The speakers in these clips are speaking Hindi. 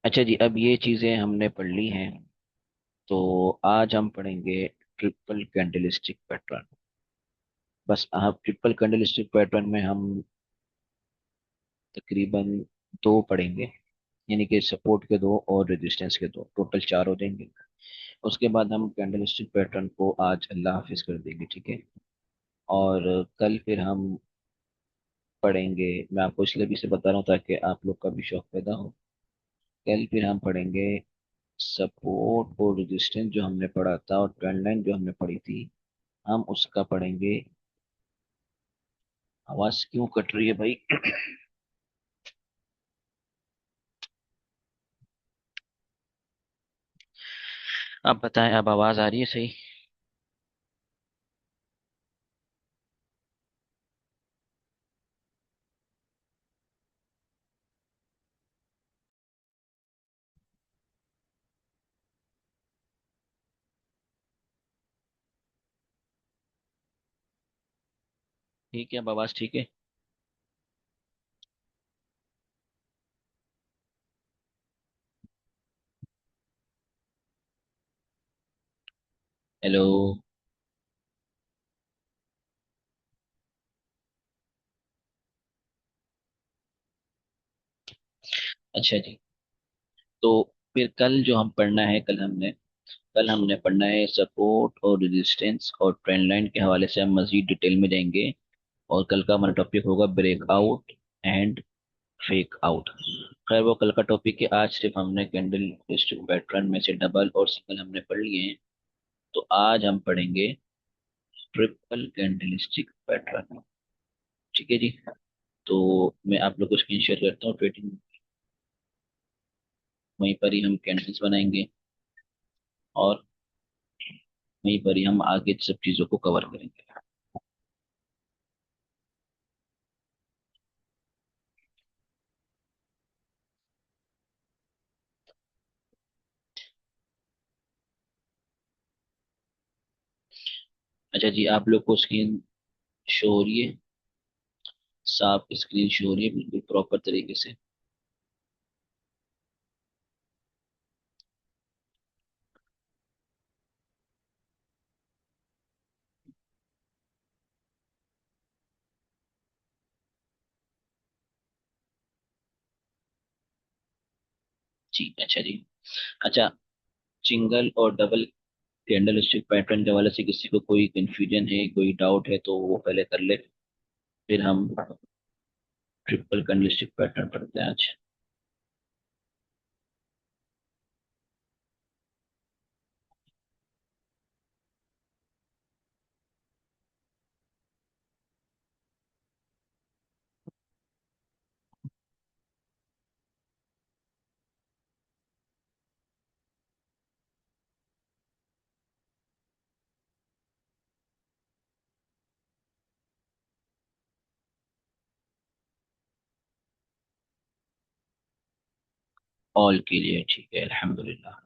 अच्छा जी, अब ये चीजें हमने पढ़ ली हैं। तो आज हम पढ़ेंगे ट्रिपल कैंडलस्टिक पैटर्न। बस आप ट्रिपल कैंडलस्टिक पैटर्न में हम तकरीबन दो पढ़ेंगे, यानी कि सपोर्ट के दो और रेजिस्टेंस के दो, टोटल चार हो जाएंगे। उसके बाद हम कैंडलस्टिक पैटर्न को आज अल्लाह हाफिज कर देंगे, ठीक है। और कल फिर हम पढ़ेंगे। मैं आपको इसलिए भी से बता रहा हूँ ताकि आप लोग का भी शौक पैदा हो। कल फिर हम पढ़ेंगे सपोर्ट और रेजिस्टेंस जो हमने पढ़ा था, और ट्रेंड लाइन जो हमने पढ़ी थी, हम उसका पढ़ेंगे। आवाज क्यों कट रही है भाई? आप बताएं, अब आवाज आ रही है सही? ठीक है, अब आवाज ठीक है। हेलो। अच्छा जी, तो फिर कल जो हम पढ़ना है, कल हमने पढ़ना है सपोर्ट और रेजिस्टेंस और ट्रेंड लाइन के हवाले से हम मजीद डिटेल में जाएंगे। और कल का हमारा टॉपिक होगा ब्रेकआउट एंड फेक आउट। खैर, वो कल का टॉपिक है। आज सिर्फ हमने कैंडल स्टिक पैटर्न में से डबल और सिंगल हमने पढ़ लिए हैं। तो आज हम पढ़ेंगे ट्रिपल कैंडलस्टिक पैटर्न। ठीक है जी। तो मैं आप लोग को स्क्रीन शेयर करता हूँ ट्रेडिंग। वहीं पर ही हम कैंडल्स बनाएंगे और वहीं पर ही हम आगे सब चीज़ों को कवर करेंगे। अच्छा जी, आप लोग को स्क्रीन शो हो रही है? साफ स्क्रीन शो हो रही है बिल्कुल प्रॉपर तरीके से? जी अच्छा जी। अच्छा, सिंगल और डबल कैंडल स्टिक पैटर्न के हवाले से किसी को कोई कंफ्यूजन है, कोई डाउट है, तो वो पहले कर ले। फिर हम ट्रिपल कैंडल स्टिक पैटर्न पढ़ते हैं आज। ऑल के लिए ठीक है, अल्हम्दुलिल्लाह।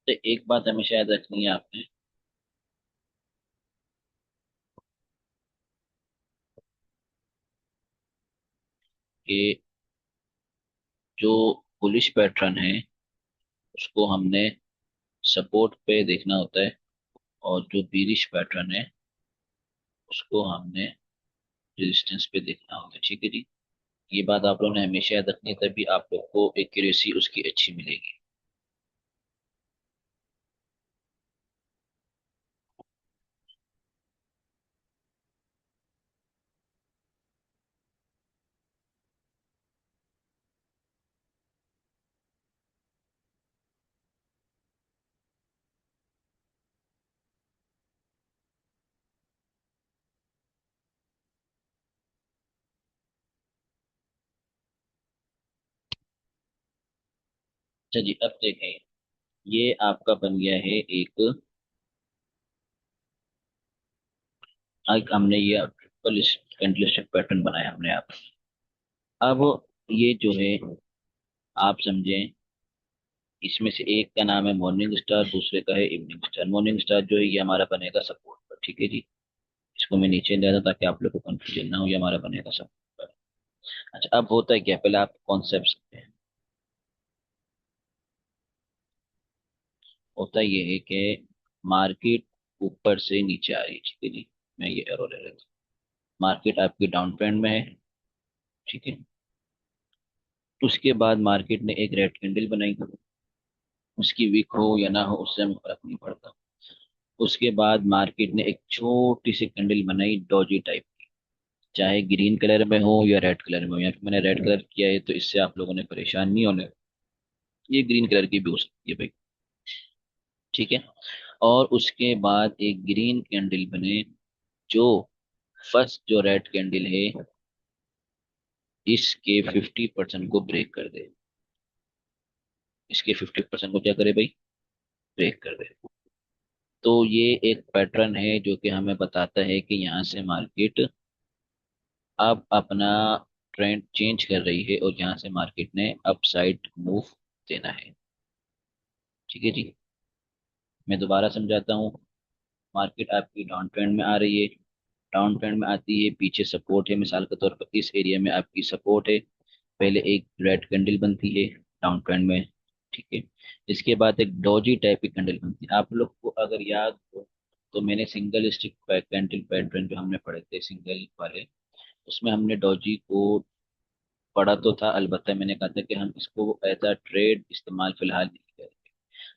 तो एक बात हमेशा याद रखनी है आपने कि जो बुलिश पैटर्न है उसको हमने सपोर्ट पे देखना होता है, और जो बीरिश पैटर्न है उसको हमने रेजिस्टेंस पे देखना होता है। ठीक है जी। ये बात आप लोगों ने हमेशा याद रखनी है, तभी आप लोग को एक्यूरेसी उसकी अच्छी मिलेगी। अच्छा जी, अब देखें, ये आपका बन गया है एक, आज हमने ये ट्रिपल कैंडलस्टिक पैटर्न बनाया हमने आप। अब ये जो है, आप समझें, इसमें से एक का नाम है मॉर्निंग स्टार, दूसरे का है इवनिंग स्टार। मॉर्निंग स्टार जो है ये हमारा बनेगा सपोर्ट पर। ठीक है जी। इसको मैं नीचे ले रहा था ताकि आप लोग को कंफ्यूजन ना हो, ये हमारा बनेगा सपोर्ट पर। अच्छा, अब होता है क्या, पहले आप कॉन्सेप्ट समझें। होता ये है कि मार्केट ऊपर से नीचे आ रही है। ठीक है जी। मैं ये एरो ले रहा था। मार्केट आपकी डाउन ट्रेंड में है। ठीक है। उसके बाद मार्केट ने एक रेड कैंडल बनाई, उसकी विक हो या ना हो उससे हमें फर्क नहीं पड़ता। उसके बाद मार्केट ने एक छोटी सी कैंडल बनाई डॉजी टाइप, चाहे ग्रीन कलर में हो या रेड कलर में हो। यहाँ पे मैंने रेड कलर किया है तो इससे आप लोगों ने परेशान नहीं होने, ये ग्रीन कलर की भी हो सकती है भाई। ठीक है। और उसके बाद एक ग्रीन कैंडल बने, जो फर्स्ट जो रेड कैंडल है इसके 50% को ब्रेक कर दे। इसके 50% को क्या करे भाई, ब्रेक कर दे। तो ये एक पैटर्न है जो कि हमें बताता है कि यहाँ से मार्केट अब अपना ट्रेंड चेंज कर रही है और यहाँ से मार्केट ने अप साइड मूव देना है। ठीक है जी। मैं दोबारा समझाता हूँ। मार्केट आपकी डाउन ट्रेंड में आ रही है, डाउन ट्रेंड में आती है, पीछे सपोर्ट है, मिसाल के तौर पर इस एरिया में आपकी सपोर्ट है। पहले एक रेड कैंडल बनती है डाउन ट्रेंड में। ठीक है। इसके बाद एक डॉजी टाइप की कैंडल बनती है। आप लोग को अगर याद हो तो मैंने सिंगल स्टिक कैंडल पैटर्न जो हमने पढ़े थे सिंगल वाले, उसमें हमने डॉजी को पढ़ा तो था, अलबत्ता मैंने कहा था कि हम इसको एज अ ट्रेड इस्तेमाल फिलहाल नहीं करेंगे।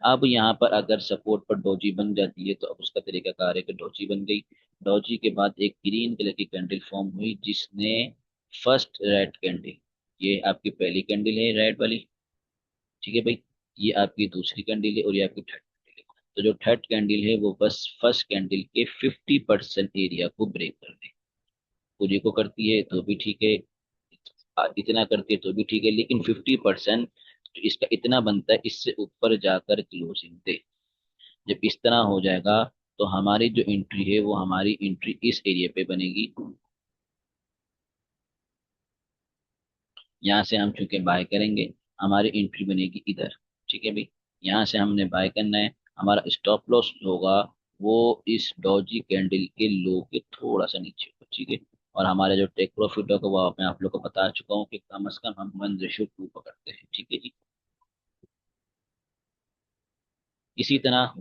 अब यहाँ पर अगर सपोर्ट पर डोजी बन जाती है तो अब उसका तरीकाकार है कि डोजी बन गई। डोजी के बाद एक ग्रीन कलर की कैंडल फॉर्म हुई जिसने फर्स्ट रेड कैंडल, ये आपकी पहली कैंडल है रेड वाली। ठीक है भाई। ये आपकी दूसरी कैंडल है और ये आपकी थर्ड कैंडल है। तो जो थर्ड कैंडल है वो बस फर्स्ट कैंडल के 50% एरिया को ब्रेक कर दे। पूरी को करती है तो भी ठीक है, इतना करती है तो भी ठीक है, लेकिन 50% तो इसका इतना बनता है, इससे ऊपर जाकर क्लोजिंग दे। जब इस तरह हो जाएगा तो हमारी जो एंट्री है वो हमारी एंट्री इस एरिया पे बनेगी। यहाँ से हम चूंकि बाय करेंगे, हमारी एंट्री बनेगी इधर। ठीक है भाई। यहाँ से हमने बाय करना है। हमारा स्टॉप लॉस होगा वो इस डॉजी कैंडल के लो के थोड़ा सा नीचे होगा। ठीक है। और हमारा जो टेक प्रॉफिट होगा वो मैं आप लोग को बता चुका हूँ कि कम से कम हम 1:2 पकड़ते हैं। ठीक है जी। इसी तरह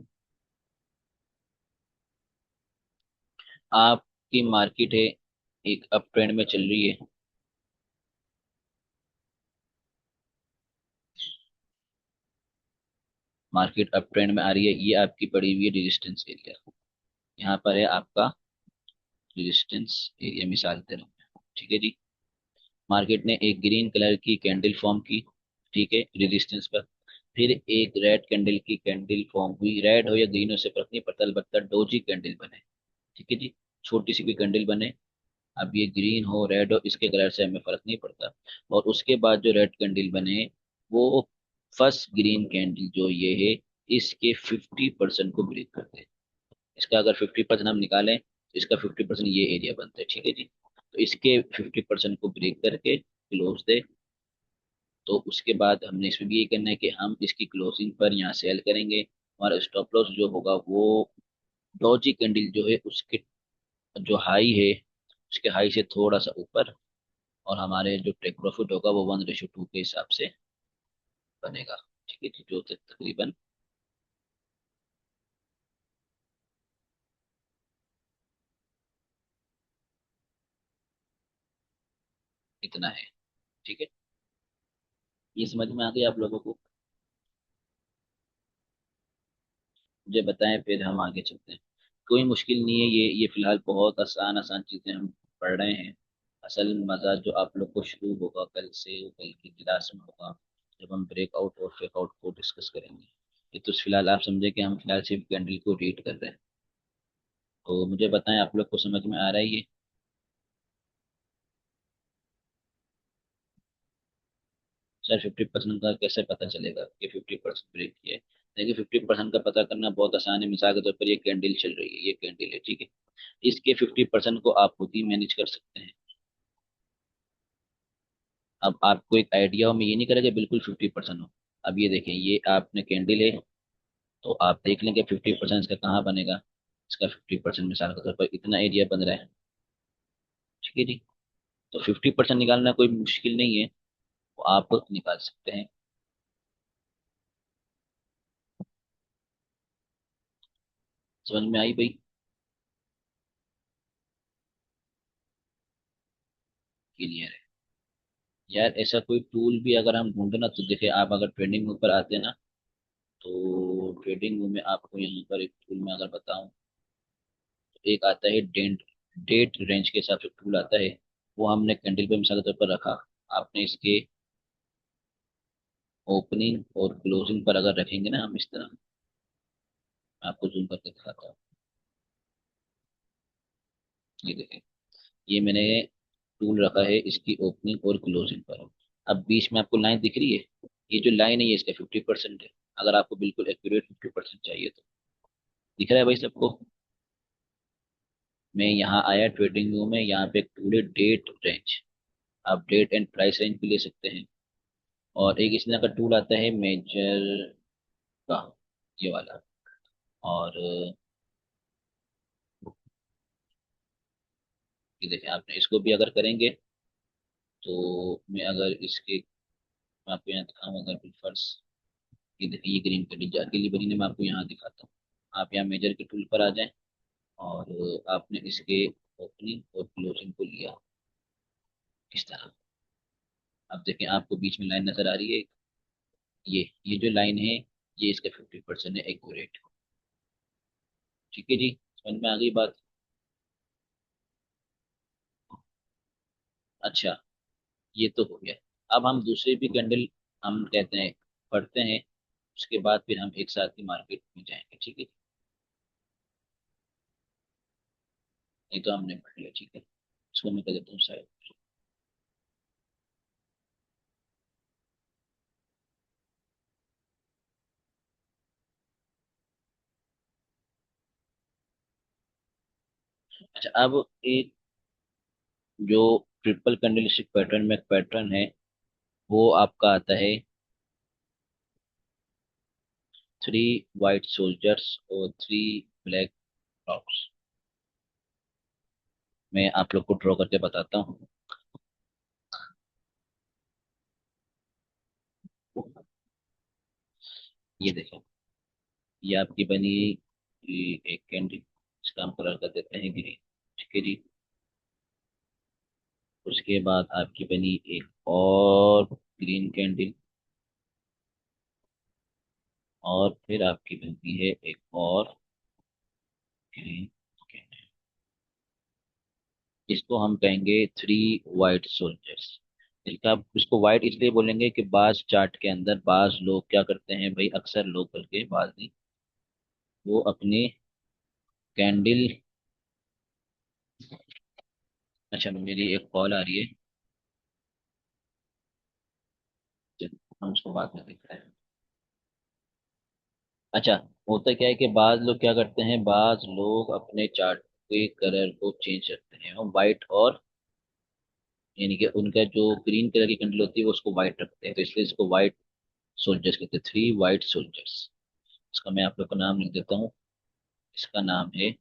आपकी मार्केट है, एक अप ट्रेंड में चल रही है। मार्केट अप ट्रेंड में आ रही है, ये आपकी पड़ी हुई है रेजिस्टेंस एरिया। यहाँ पर है आपका रेजिस्टेंस एरिया, मिसाल के तौर पे। ठीक है जी। मार्केट ने एक ग्रीन कलर की कैंडल फॉर्म की, ठीक है, रेजिस्टेंस पर। फिर एक रेड कैंडल की कैंडल फॉर्म हुई, रेड हो या ग्रीन हो से फर्क नहीं पड़ता, अलबत्ता डोजी कैंडल बने। ठीक है जी। छोटी सी भी कैंडल बने, अब ये ग्रीन हो रेड हो इसके कलर से हमें फर्क नहीं पड़ता। और उसके बाद जो रेड कैंडल बने वो फर्स्ट ग्रीन कैंडल जो ये है इसके 50% को ब्रेक करते हैं। इसका अगर 50% हम निकालें तो इसका 50% ये एरिया बनता है। ठीक है जी। तो इसके 50% को ब्रेक करके क्लोज दे। तो उसके बाद हमने इसमें भी ये करना है कि हम इसकी क्लोजिंग पर यहाँ सेल करेंगे। हमारा स्टॉप लॉस जो होगा वो डॉजी कैंडल जो है उसके जो हाई है उसके हाई से थोड़ा सा ऊपर, और हमारे जो टेक प्रॉफिट होगा वो 1:2 के हिसाब से बनेगा। ठीक है जी, जो तकरीबन इतना है। ठीक है, ये समझ में आ गया आप लोगों को? मुझे बताएं, फिर हम आगे चलते हैं। कोई मुश्किल नहीं है, ये फिलहाल बहुत आसान आसान चीजें हम पढ़ रहे हैं। असल मजा जो आप लोग को शुरू होगा कल से, कल की क्लास में होगा, जब हम ब्रेकआउट और फेकआउट को डिस्कस करेंगे। ये तो फिलहाल आप समझे कि हम फिलहाल सिर्फ कैंडल को रीड कर रहे हैं। तो मुझे बताएं, आप लोग को समझ में आ रहा है ये? सर 50% का कैसे पता चलेगा कि 50% ब्रेक किया है? देखिए, 50% का पता करना बहुत आसान है। मिसाल के तौर पर ये कैंडल चल रही है, ये कैंडल है, ठीक है। इसके 50% को आप खुद ही मैनेज कर सकते हैं। अब आपको एक आइडिया हो, मैं ये नहीं करेगा बिल्कुल 50% हो। अब ये देखें, ये आपने कैंडल है, तो आप देख लेंगे 50% इसका कहाँ बनेगा। इसका 50% मिसाल के तौर पर इतना एरिया बन रहा है, ठीक है जी। तो 50% निकालना कोई मुश्किल नहीं है, वो आप निकाल सकते हैं। समझ में आई भाई? क्लियर है। यार ऐसा कोई टूल भी अगर हम ढूंढे ना, तो देखिए आप अगर ट्रेडिंग ऊपर आते हैं ना, तो ट्रेडिंग में आपको यहाँ पर एक टूल में अगर बताऊं, तो एक आता है डेट डेट रेंज के हिसाब से टूल आता है। वो हमने कैंडल पे मिसाल के तौर पर रखा। आपने इसके ओपनिंग और क्लोजिंग पर अगर रखेंगे ना हम इस तरह, मैं आपको जूम करके दिखाता हूँ। ये देखें, ये मैंने टूल रखा है इसकी ओपनिंग और क्लोजिंग पर। अब बीच में आपको लाइन दिख रही है, ये जो लाइन है ये इसका 50% है। अगर आपको बिल्कुल एक्यूरेट 50% चाहिए तो दिख रहा है भाई सबको? मैं यहाँ आया ट्रेडिंग व्यू में, यहाँ पे एक टूल है डेट रेंज। आप डेट एंड प्राइस रेंज भी ले सकते हैं। और एक इस तरह का टूल आता है मेजर का, ये वाला। और ये देखिए, आपने इसको भी अगर करेंगे, तो मैं अगर इसके मैं आपको यहाँ दिखाऊँ अगर फर्श, ये देखिए ये ग्रीन कली अकेली बनी है, मैं आपको यहाँ दिखाता हूँ। आप यहाँ मेजर के टूल पर आ जाएं, और आपने इसके ओपनिंग और क्लोजिंग को लिया इस तरह। अब देखें, आपको बीच में लाइन नजर आ रही है। ये जो लाइन है, ये इसका 50% है एक्यूरेट। ठीक है जी, समझ में आ गई बात? अच्छा, ये तो हो गया। अब हम दूसरे भी कैंडल हम कहते हैं पढ़ते हैं, उसके बाद फिर हम एक साथ ही मार्केट में जाएंगे, ठीक है? ये तो हमने पढ़ लिया, ठीक है। इसको मैं कर देता हूँ साइड। अच्छा, अब एक जो ट्रिपल कैंडलस्टिक पैटर्न में पैटर्न है, वो आपका आता है 3 वाइट सोल्जर्स और 3 ब्लैक रॉक्स। मैं आप लोग को ड्रॉ करके बताता हूँ। ये देखो, ये आपकी बनी ये एक कैंडल, इसका हम कलर कर देते हैं ग्रीन, ठीक है जी। उसके बाद आपकी बनी एक और ग्रीन कैंडल, और फिर आपकी बनती है एक और ग्रीन कैंडल। इसको हम कहेंगे 3 वाइट सोल्जर्स। इसको वाइट इसलिए बोलेंगे कि बाज चार्ट के अंदर बाज लोग क्या करते हैं भाई, अक्सर लोग करके बाज नहीं, वो अपने कैंडल। अच्छा, मेरी एक कॉल आ रही है, चलो, हम उसको बाद में देखते हैं। अच्छा, होता क्या है कि बाज लोग क्या करते हैं, बाज लोग अपने चार्ट के कलर को चेंज करते हैं, और वाइट और यानी कि उनका जो ग्रीन कलर की कैंडल होती है वो उसको वाइट रखते हैं, तो इसलिए इसको वाइट सोल्जर्स कहते हैं, 3 वाइट सोल्जर्स। इसका मैं आप लोग को नाम लिख देता हूँ। इसका नाम है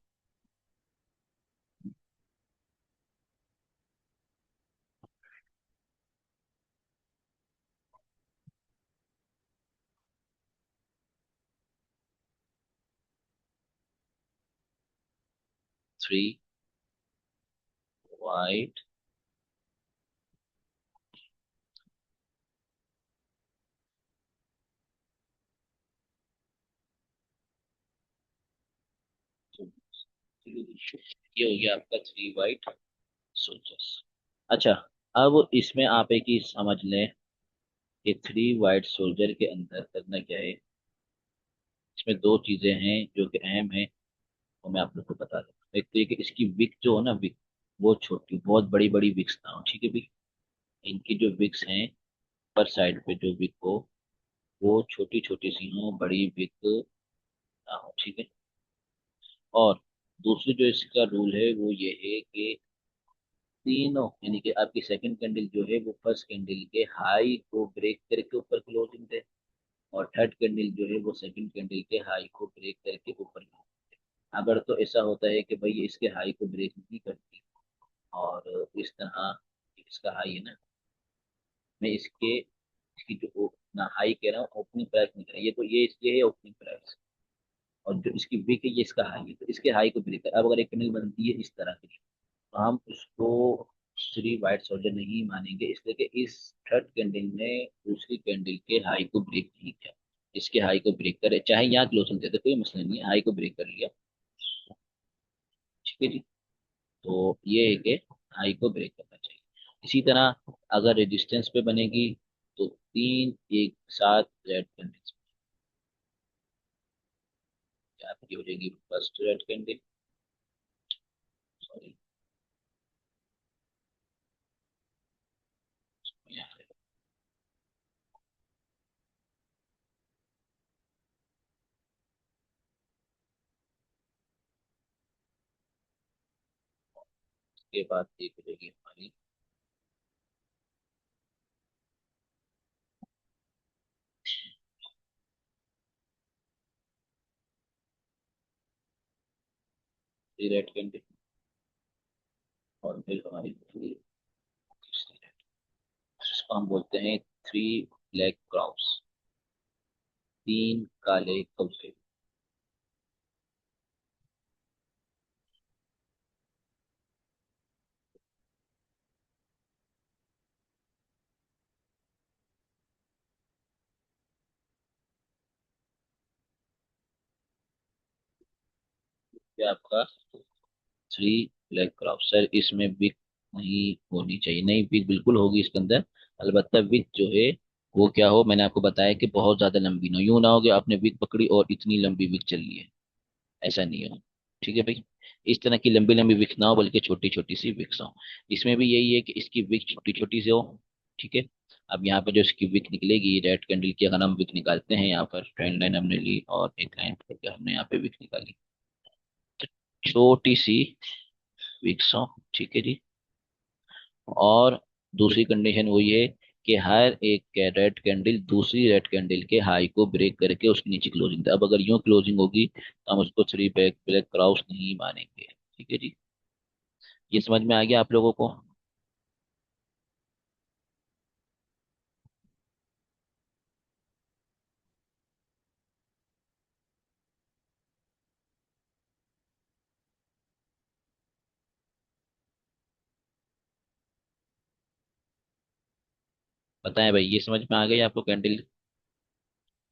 3 वाइट ये हो गया आपका 3 वाइट सोल्जर्स। अच्छा, अब इसमें आप एक ही समझ लें कि 3 वाइट सोल्जर के अंदर करना क्या है। इसमें दो चीजें हैं जो कि अहम है, वो मैं आप लोग को बता दूँ। एक तो ये कि इसकी विक जो है ना, विक वो छोटी, बहुत बड़ी बड़ी विक्स ना हो, ठीक है भाई। इनकी जो विक्स हैं पर साइड पे जो विक हो वो छोटी छोटी सी हो, बड़ी विक ना हो, ठीक है। और दूसरी जो इसका रूल है वो ये है कि तीनों यानी कि आपकी सेकंड कैंडल जो है वो फर्स्ट कैंडल के हाई को ब्रेक करके ऊपर क्लोजिंग दे, और थर्ड कैंडल जो है वो सेकंड कैंडल के हाई को ब्रेक करके ऊपर closing दे। अगर तो ऐसा होता है कि भाई ये इसके हाई को ब्रेक नहीं करती और इस तरह इसका हाई है ना, मैं इसके इसकी जो ना हाई कह रहा हूँ, ओपनिंग प्राइस नहीं कह रहा, ये तो ये है ओपनिंग प्राइस, और जो इसकी वीक है ये इसका हाई है, तो इसके हाई को ब्रेक कर। अब अगर एक कैंडल बनती है इस तरह की, तो हम उसको 3 वाइट सोल्जर नहीं मानेंगे, इसलिए कि इस थर्ड कैंडल ने दूसरी कैंडल के हाई को ब्रेक नहीं किया। इसके हाई को ब्रेक करे, चाहे यहाँ क्लोजिंग देते कोई मसला नहीं है, हाई को ब्रेक कर लिया, ठीक है जी। तो ये है कि हाई को ब्रेक करना चाहिए। इसी तरह अगर रेजिस्टेंस पे बनेगी तो तीन एक साथ रेड कैंडल्स आपकी हो जाएगी फर्स्ट रेड कैंडल, सॉरी के बाद एक हो जाएगी हमारी रेड कैंडल, और फिर हमारी तीसरी red। इसको हम बोलते हैं 3 ब्लैक क्रॉप्स, तीन काले कौवे। ये आपका 3 ब्लैक क्रॉप सर, इसमें बिग नहीं होनी चाहिए, नहीं बिग बिल्कुल होगी इसके अंदर। अलबत्ता बिग जो है वो क्या हो, मैंने आपको बताया कि बहुत ज्यादा लंबी ना हो, यूं ना हो कि आपने बिग पकड़ी और इतनी लंबी बिग चल रही है, ऐसा नहीं हो, ठीक है भाई। इस तरह की लंबी लंबी विक्स ना हो, बल्कि छोटी छोटी सी विक्स हो। इसमें भी यही है कि इसकी विक छोटी छोटी सी हो, ठीक है। अब यहाँ पे जो इसकी विक निकलेगी रेड कैंडल की, अगर हम विक निकालते हैं, यहाँ पर ट्रेंड लाइन हमने ली और एक लाइन करके हमने यहाँ पे विक निकाली, तो छोटी सी विक्स हो, ठीक है जी। और दूसरी कंडीशन वो ये कि हर एक रेड कैंडल दूसरी रेड कैंडल के हाई को ब्रेक करके उसके नीचे क्लोजिंग दे। अब अगर यूं क्लोजिंग होगी तो हम उसको 3 ब्लैक क्रॉस नहीं मानेंगे, ठीक है जी। ये समझ में आ गया आप लोगों को? बताएं भाई, ये समझ में आ गई आपको कैंडल?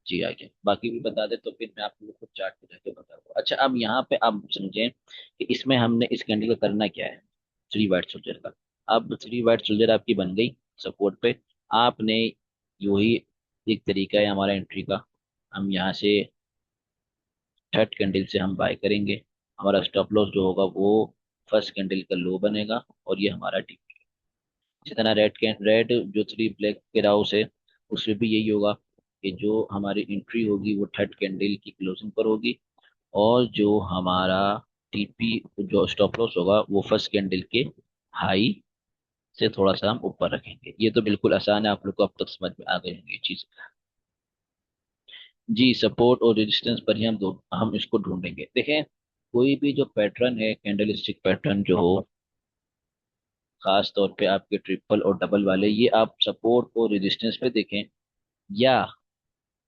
जी आ गया, बाकी भी बता दे तो फिर मैं आप लोगों को चार्ट पे जाके बता दूँ। अच्छा, अब यहाँ पे आप समझें कि इसमें हमने इस कैंडल का करना क्या है, 3 वाइट सोल्जर का। अब 3 वाइट सोल्जर आपकी बन गई सपोर्ट पे, आपने वही एक तरीका है हमारा एंट्री का। हम यहाँ से थर्ड कैंडल से हम बाय करेंगे, हमारा स्टॉप लॉस जो होगा वो फर्स्ट कैंडल का लो बनेगा, और ये हमारा टी। इसी तरह रेड जो 3 ब्लैक के राउस है, उसमें भी यही होगा कि जो हमारी एंट्री होगी वो थर्ड कैंडल की क्लोजिंग पर होगी, और जो हमारा टीपी जो स्टॉप लॉस होगा वो फर्स्ट कैंडल के हाई से थोड़ा सा हम ऊपर रखेंगे। ये तो बिल्कुल आसान है, आप लोग को अब तक समझ में आ गई होंगी ये चीज। जी, सपोर्ट और रेजिस्टेंस पर ही हम इसको ढूंढेंगे। देखें, कोई भी जो पैटर्न है, कैंडलस्टिक पैटर्न जो हो, खास तौर पे आपके ट्रिपल और डबल वाले, ये आप सपोर्ट और रेजिस्टेंस पे देखें। या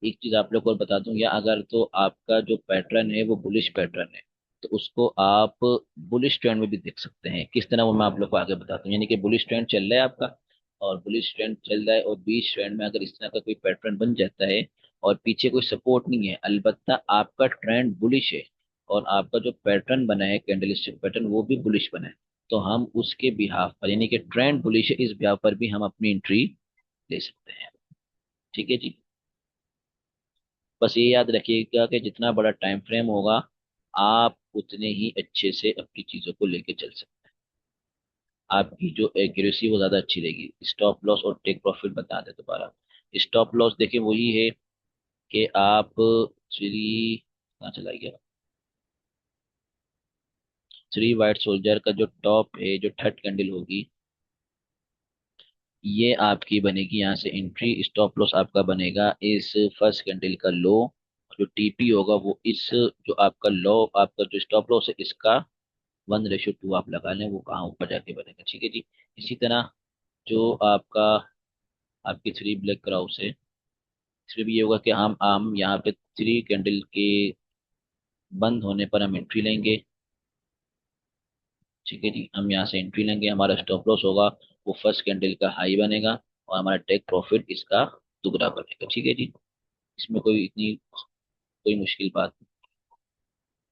एक चीज आप लोग को और बता दूं, या अगर तो आपका जो पैटर्न है वो बुलिश पैटर्न है, तो उसको आप बुलिश ट्रेंड में भी देख सकते हैं। किस तरह, वो मैं आप लोग को आगे बताता हूँ। यानी कि बुलिश ट्रेंड चल रहा है आपका, और बुलिश ट्रेंड चल रहा है, और बीच ट्रेंड में अगर इस तरह का कोई पैटर्न बन जाता है और पीछे कोई सपोर्ट नहीं है, अलबत्ता आपका ट्रेंड बुलिश है और आपका जो पैटर्न बना है कैंडलस्टिक पैटर्न वो भी बुलिश बना है, तो हम उसके बिहाफ पर, यानी कि ट्रेंड बुलिश है, इस बिहाफ पर भी हम अपनी एंट्री ले सकते हैं। ठीक है जी। बस ये याद रखिएगा कि जितना बड़ा टाइम फ्रेम होगा, आप उतने ही अच्छे से अपनी चीजों को लेके चल सकते हैं। आपकी जो एक्यूरेसी वो ज्यादा अच्छी रहेगी। स्टॉप लॉस और टेक प्रॉफिट बता दें दोबारा। स्टॉप लॉस देखिए वही है कि आप थ्री, कहाँ चला गया, थ्री वाइट सोल्जर का जो टॉप है, जो थर्ड कैंडल होगी, ये आपकी बनेगी यहाँ से एंट्री। स्टॉप लॉस आपका बनेगा इस फर्स्ट कैंडल का लो। जो टीपी होगा वो इस, जो आपका लो, आपका जो स्टॉप लॉस है इसका 1:2 आप लगा लें, वो कहाँ ऊपर जाके बनेगा। ठीक है जी। इसी तरह जो आपका, आपकी थ्री ब्लैक क्राउस है, इसमें भी ये होगा कि हम यहाँ पे थ्री कैंडल के बंद होने पर हम एंट्री लेंगे। ठीक है जी, हम यहाँ से एंट्री लेंगे, हमारा स्टॉप लॉस होगा वो फर्स्ट कैंडल का हाई बनेगा, और हमारा टेक प्रॉफिट इसका दुगना बनेगा। ठीक है जी। इसमें कोई इतनी कोई मुश्किल बात नहीं।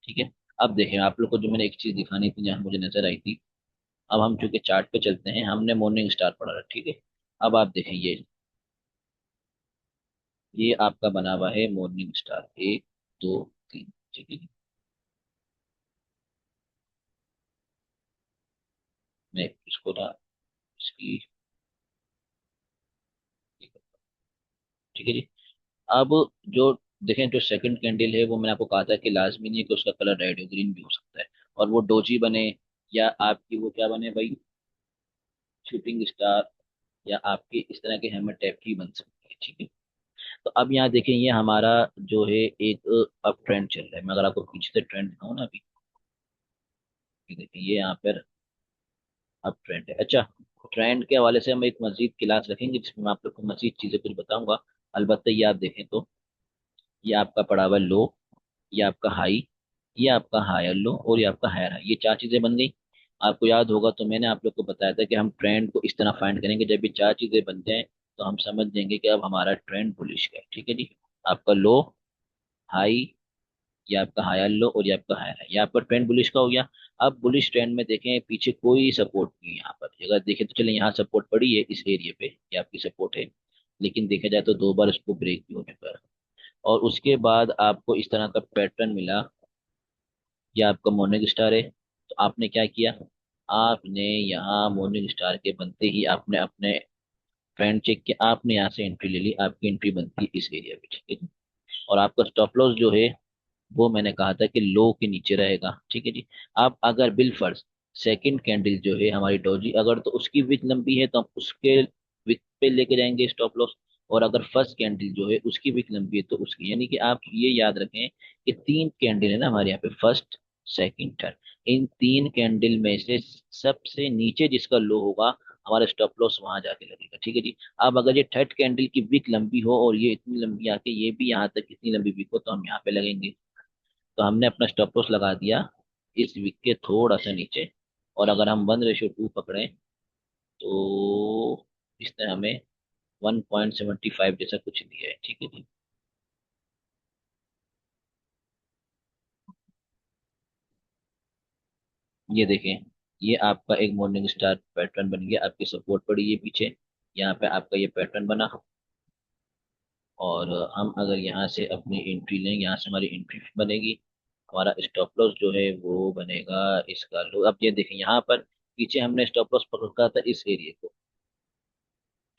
ठीक है। अब देखें, आप लोग को जो मैंने एक चीज दिखानी थी जहाँ मुझे नजर आई थी, अब हम चूंकि चार्ट पे चलते हैं, हमने मॉर्निंग स्टार पढ़ा था। ठीक है। अब आप देखें, ये आपका बना हुआ है मॉर्निंग स्टार, एक, दो, तीन। ठीक है। मैं इसको ना, इसकी, ठीक है जी। अब जो देखें, जो सेकंड कैंडल है वो मैंने आपको कहा था कि लाजमी नहीं है कि उसका कलर रेड हो, ग्रीन भी हो सकता है, और वो डोजी बने, या आपकी वो क्या बने भाई, शूटिंग स्टार, या आपकी इस तरह के हेमर टैप की बन सकती है। ठीक है। तो अब यहाँ देखें, ये हमारा जो है एक अप ट्रेंड चल रहा है। मैं अगर आपको पीछे से ट्रेंड दिखाऊँ ना अभी, ये देखिए, ये यहाँ पर अब ट्रेंड है। अच्छा, ट्रेंड के हवाले से हम एक मजीद क्लास रखेंगे जिसमें मैं आप लोग को मजीद चीजें कुछ बताऊंगा। अलबत्ता ये आप देखें तो, ये आपका पड़ा हुआ लो, ये आपका हाई, ये आपका हायर लो, और ये आपका हायर हाई, ये चार चीजें बन गई। आपको याद होगा तो मैंने आप लोग को बताया था कि हम ट्रेंड को इस तरह फाइंड करेंगे, जब ये चार चीजें बन जाएं तो हम समझ जाएंगे कि अब हमारा ट्रेंड बुलिश है। ठीक है जी। आपका लो, हाई, ये आपका हायर लो, और ये आपका हायर है, ये आपका ट्रेंड बुलिश का हो गया। अब बुलिश ट्रेंड में देखें, पीछे कोई सपोर्ट नहीं है यहाँ पर। अगर देखें तो चले, यहाँ सपोर्ट पड़ी है इस एरिया पे, ये आपकी सपोर्ट है, लेकिन देखा जाए तो दो बार उसको ब्रेक भी हो चुका है। और उसके बाद आपको इस तरह का पैटर्न मिला, ये आपका मॉर्निंग स्टार है। तो आपने क्या किया, आपने यहाँ मॉर्निंग स्टार के बनते ही आपने अपने ट्रेंड चेक किया, आपने यहाँ से एंट्री ले ली, आपकी एंट्री बनती है इस एरिया पे। ठीक है। और आपका स्टॉप लॉस जो है वो मैंने कहा था कि लो के नीचे रहेगा। ठीक है जी। अब अगर बिल फर्ज सेकंड कैंडल जो है हमारी डोजी, अगर तो उसकी विक लंबी है तो हम उसके विक पे लेके जाएंगे स्टॉप लॉस, और अगर फर्स्ट कैंडल जो है उसकी विक लंबी है तो उसकी, यानी कि आप ये याद रखें कि तीन कैंडल है ना हमारे यहाँ पे, फर्स्ट, सेकंड, थर्ड। इन तीन कैंडल में से सबसे नीचे जिसका लो होगा, हमारा स्टॉप लॉस वहां जाके लगेगा। ठीक है जी। अब अगर ये थर्ड कैंडल की विक लंबी हो और ये इतनी लंबी आके ये भी यहाँ तक इतनी लंबी विक हो, तो हम यहाँ पे लगेंगे। तो हमने अपना स्टॉप लॉस लगा दिया इस वीक के थोड़ा सा नीचे, और अगर हम 1:2 पकड़ें तो इसने हमें 1.75 जैसा कुछ दिया है। ठीक है जी। ये देखें, ये आपका एक मॉर्निंग स्टार पैटर्न बन गया, आपकी सपोर्ट पड़ी है पीछे, यहाँ पे आपका ये पैटर्न बना। और हम अगर यहाँ से अपनी एंट्री लें, यहाँ से हमारी एंट्री बनेगी, हमारा स्टॉप लॉस जो है वो बनेगा इसका लो। अब ये देखें, यहाँ पर पीछे हमने स्टॉप लॉस पकड़ा था इस एरिया को।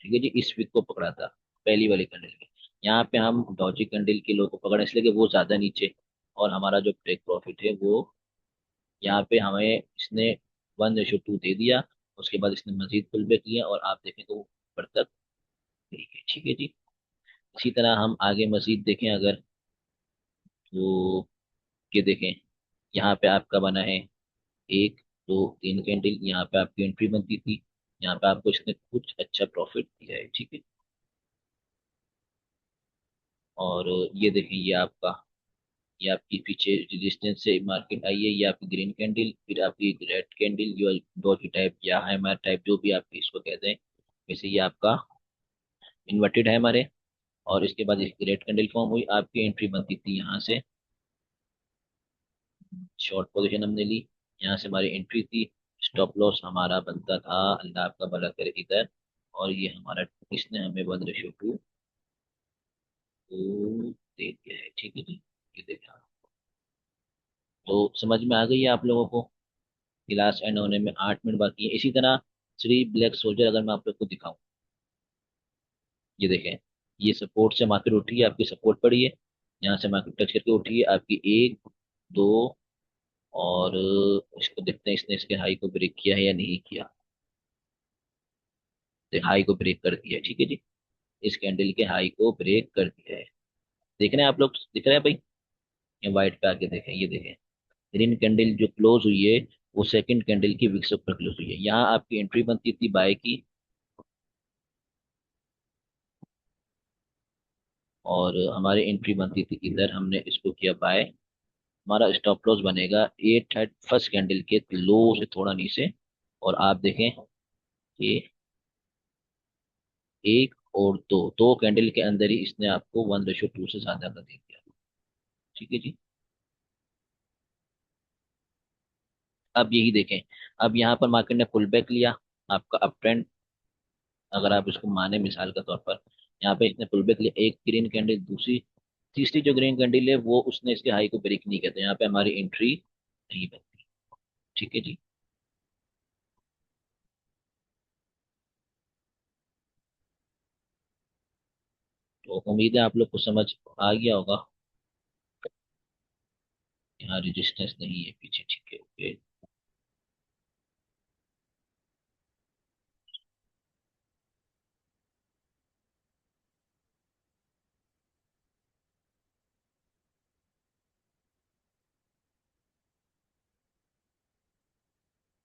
ठीक है जी, इस वीक को पकड़ा था पहली वाली कैंडल में। यहाँ पे हम डॉजी कैंडल के लो को पकड़े इसलिए कि वो ज्यादा नीचे, और हमारा जो टेक प्रॉफिट है वो यहाँ पे हमें इसने 1:2 दे दिया। उसके बाद इसने मजीद पुल बैक लिया, और आप देखें तो वो ऊपर तक गई है। ठीक है जी। इसी तरह हम आगे मजीद देखें, अगर तो ये देखें, यहाँ पे आपका बना है 1 2 3 कैंडल, यहाँ पे आपकी एंट्री बनती थी, यहाँ पे आपको इसने कुछ अच्छा प्रॉफिट दिया है, ठीक है। और ये देखें, ये आपकी पीछे रेजिस्टेंस से मार्केट आई है, ये आपकी ग्रीन कैंडल, फिर आपकी रेड कैंडल जो डॉजी टाइप या हैमर टाइप जो भी आप इसको कहते हैं, वैसे ये आपका इन्वर्टेड है हमारे। और इसके बाद इसकी रेड कैंडल फॉर्म हुई, आपकी एंट्री बनती थी यहाँ से, शॉर्ट पोजीशन हमने ली, यहाँ से हमारी एंट्री थी। स्टॉप लॉस हमारा बनता था, अल्लाह आपका भला करे, इधर। और ये हमारा, इसने हमें 1:2 दे दिया है, ठीक है जी। ये देखा, तो समझ में आ गई है आप लोगों को। क्लास एंड होने में 8 मिनट बाकी है। इसी तरह थ्री ब्लैक सोल्जर अगर मैं आप लोग को दिखाऊं, ये देखें, ये सपोर्ट से मार्केट उठी है, आपकी सपोर्ट पड़ी है, यहाँ से मार्केट टच करके उठी है आपकी 1 2। और इसको देखते हैं इसने इसके हाई को ब्रेक किया है या नहीं किया। तो हाई को ब्रेक कर दिया है, ठीक है जी। इस कैंडल के हाई को ब्रेक कर दिया है। देख रहे हैं आप लोग, दिख रहा है भाई। ये व्हाइट पे आके देखें, ये देखें, ग्रीन कैंडल जो क्लोज हुई है, वो सेकंड कैंडल की विक्स पर क्लोज हुई है। यहाँ आपकी एंट्री बनती थी बाय की, और हमारी एंट्री बनती थी इधर, हमने इसको किया बाय। हमारा स्टॉप लॉस बनेगा एट थर्ड फर्स्ट कैंडल के लो से थोड़ा नीचे। और आप देखें कि एक और दो, दो कैंडल के अंदर ही इसने आपको 1:2 से ज्यादा का दे दिया, ठीक है जी। अब यही देखें, अब यहाँ पर मार्केट ने पुल बैक लिया, आपका अप ट्रेंड, अगर आप इसको माने मिसाल के तौर पर, यहाँ पे इसने पुल बैक लिया, एक ग्रीन कैंडल, दूसरी तीसरी जो ग्रीन कैंडल है वो उसने इसके हाई को ब्रेक नहीं किया, तो यहाँ पे हमारी एंट्री नहीं बनती, ठीक है जी। तो उम्मीद है आप लोग को समझ आ गया होगा। यहाँ रेजिस्टेंस नहीं है पीछे, ठीक है, ओके।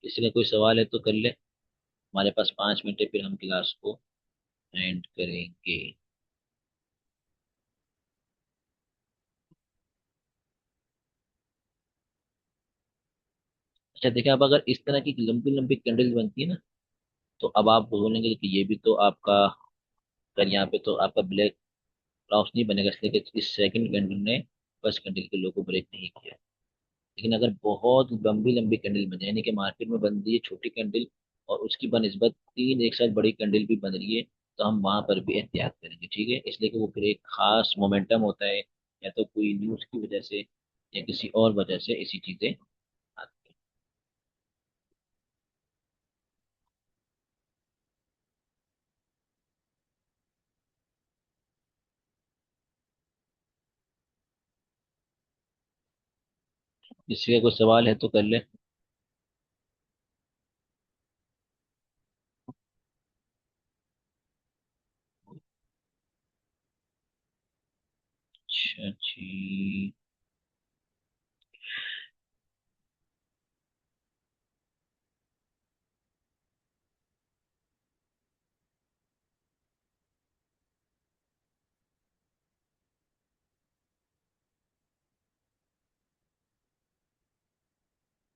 किसी का कोई सवाल है तो कर ले, हमारे पास 5 मिनट है, फिर हम क्लास को एंड करेंगे। अच्छा देखिए, अब अगर इस तरह की लंबी लंबी कैंडल बनती है ना, तो अब आप बोलेंगे कि ये भी तो आपका, अगर यहाँ पे तो आपका ब्लैक क्रॉस नहीं बनेगा, इसलिए कि इस सेकंड कैंडल ने फर्स्ट कैंडल के लो को ब्रेक नहीं किया। लेकिन अगर बहुत लंबी लंबी कैंडल बन जाए, यानी कि मार्केट में बन रही है छोटी कैंडल और उसकी बनस्बत तीन एक साथ बड़ी कैंडल भी बन रही है, तो हम वहां पर भी एहतियात करेंगे, ठीक है। इसलिए कि वो फिर एक खास मोमेंटम होता है, या तो कोई न्यूज की वजह से या किसी और वजह से ऐसी चीजें आती हैं। किसी का कोई सवाल है तो कर ले। अच्छा जी।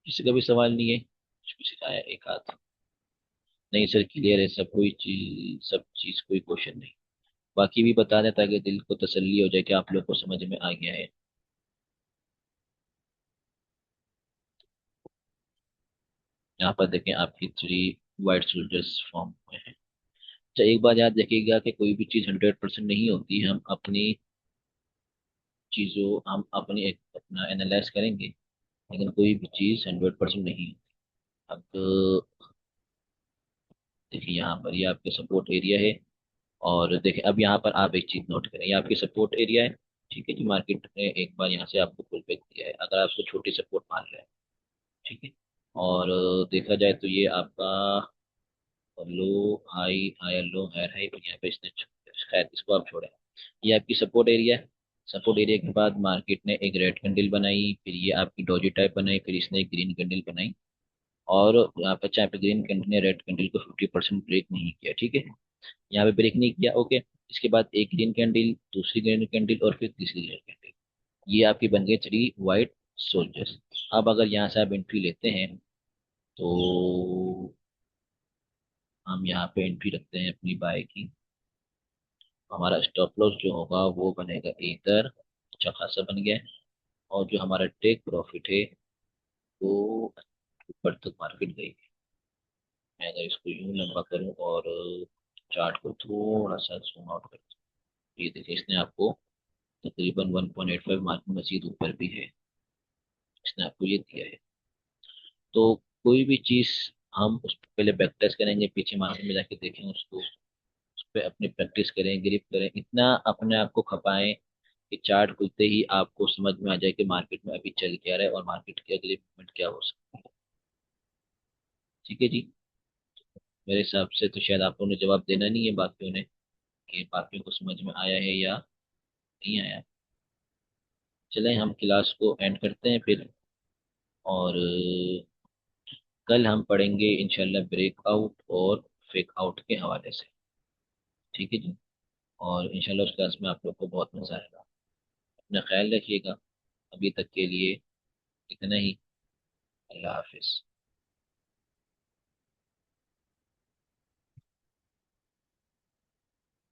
किसी का भी सवाल नहीं है, कुछ भी सिखाया एक आध। नहीं सर, क्लियर है सब, कोई चीज, सब चीज कोई क्वेश्चन नहीं। बाकी भी बता दें ताकि दिल को तसल्ली हो जाए कि आप लोग को समझ में आ गया है। यहाँ पर देखें, आपकी थ्री वाइट सोल्जर्स फॉर्म हुए हैं। तो एक बात याद रखिएगा कि कोई भी चीज़ 100% नहीं होती। हम अपनी चीज़ों, हम अपनी अपना एनालाइज करेंगे, लेकिन कोई भी चीज़ 100% नहीं होती। अब देखिए, यहाँ पर ये आपके सपोर्ट एरिया है। और देखिए, अब यहाँ पर आप एक चीज़ नोट करें, ये आपकी सपोर्ट एरिया है, ठीक है जी। मार्केट ने एक बार यहाँ से आपको पुल बैक दिया है, अगर आप उसको छोटी सपोर्ट मान रहे हैं, ठीक है। और देखा जाए तो ये आपका low high, higher low, higher high, और यहाँ पे इसने शायद इसको आप छोड़े, ये आपकी सपोर्ट एरिया है। सपोर्ट एरिया के बाद मार्केट ने एक रेड कैंडल बनाई, फिर ये आपकी डोजी टाइप बनाई, फिर इसने एक ग्रीन कैंडल बनाई। और यहाँ पे चाहे पे ग्रीन कैंडल ने रेड कैंडल को 50% ब्रेक नहीं किया, ठीक है। यहाँ पे ब्रेक नहीं किया, ओके। इसके बाद एक ग्रीन कैंडल, दूसरी ग्रीन कैंडल और फिर तीसरी ग्रीन कैंडल। ये आपकी बन गई 3 वाइट सोल्जर्स। अब अगर यहाँ से आप एंट्री लेते हैं तो हम यहाँ पे एंट्री रखते हैं अपनी बाय की। हमारा स्टॉप लॉस जो होगा वो बनेगा इधर, अच्छा खासा बन गया है। और जो हमारा टेक प्रॉफिट है वो ऊपर तक मार्केट गई है। मैं अगर इसको यूं लंबा करूं और चार्ट को थोड़ा सा जूम आउट करूं, ये देखिए इसने आपको तकरीबन 1.85 मार्जिन मजीद ऊपर भी है, इसने आपको ये दिया है। तो कोई भी चीज हम उस पे पहले बैक टेस्ट करेंगे, पीछे मार्केट में जाके देखें उसको, उस पर अपनी प्रैक्टिस करें, ग्रिप करें, इतना अपने आप को खपाएं कि चार्ट खुलते ही आपको समझ में आ जाए कि मार्केट में अभी चल क्या रहा है और मार्केट की अगली मूवमेंट क्या हो सकती है। ठीक है जी। मेरे हिसाब से तो शायद आप लोगों ने जवाब देना नहीं है बाकियों ने, कि बाकियों को समझ में आया है या नहीं आया। चलें हम क्लास को एंड करते हैं फिर। और कल हम पढ़ेंगे इंशाल्लाह ब्रेकआउट और फेक आउट के हवाले से। ठीक है जी। और इंशाल्लाह उस क्लास में आप लोग को बहुत मजा आएगा। अपना ख्याल रखिएगा। अभी तक के लिए इतना ही। अल्लाह हाफिज।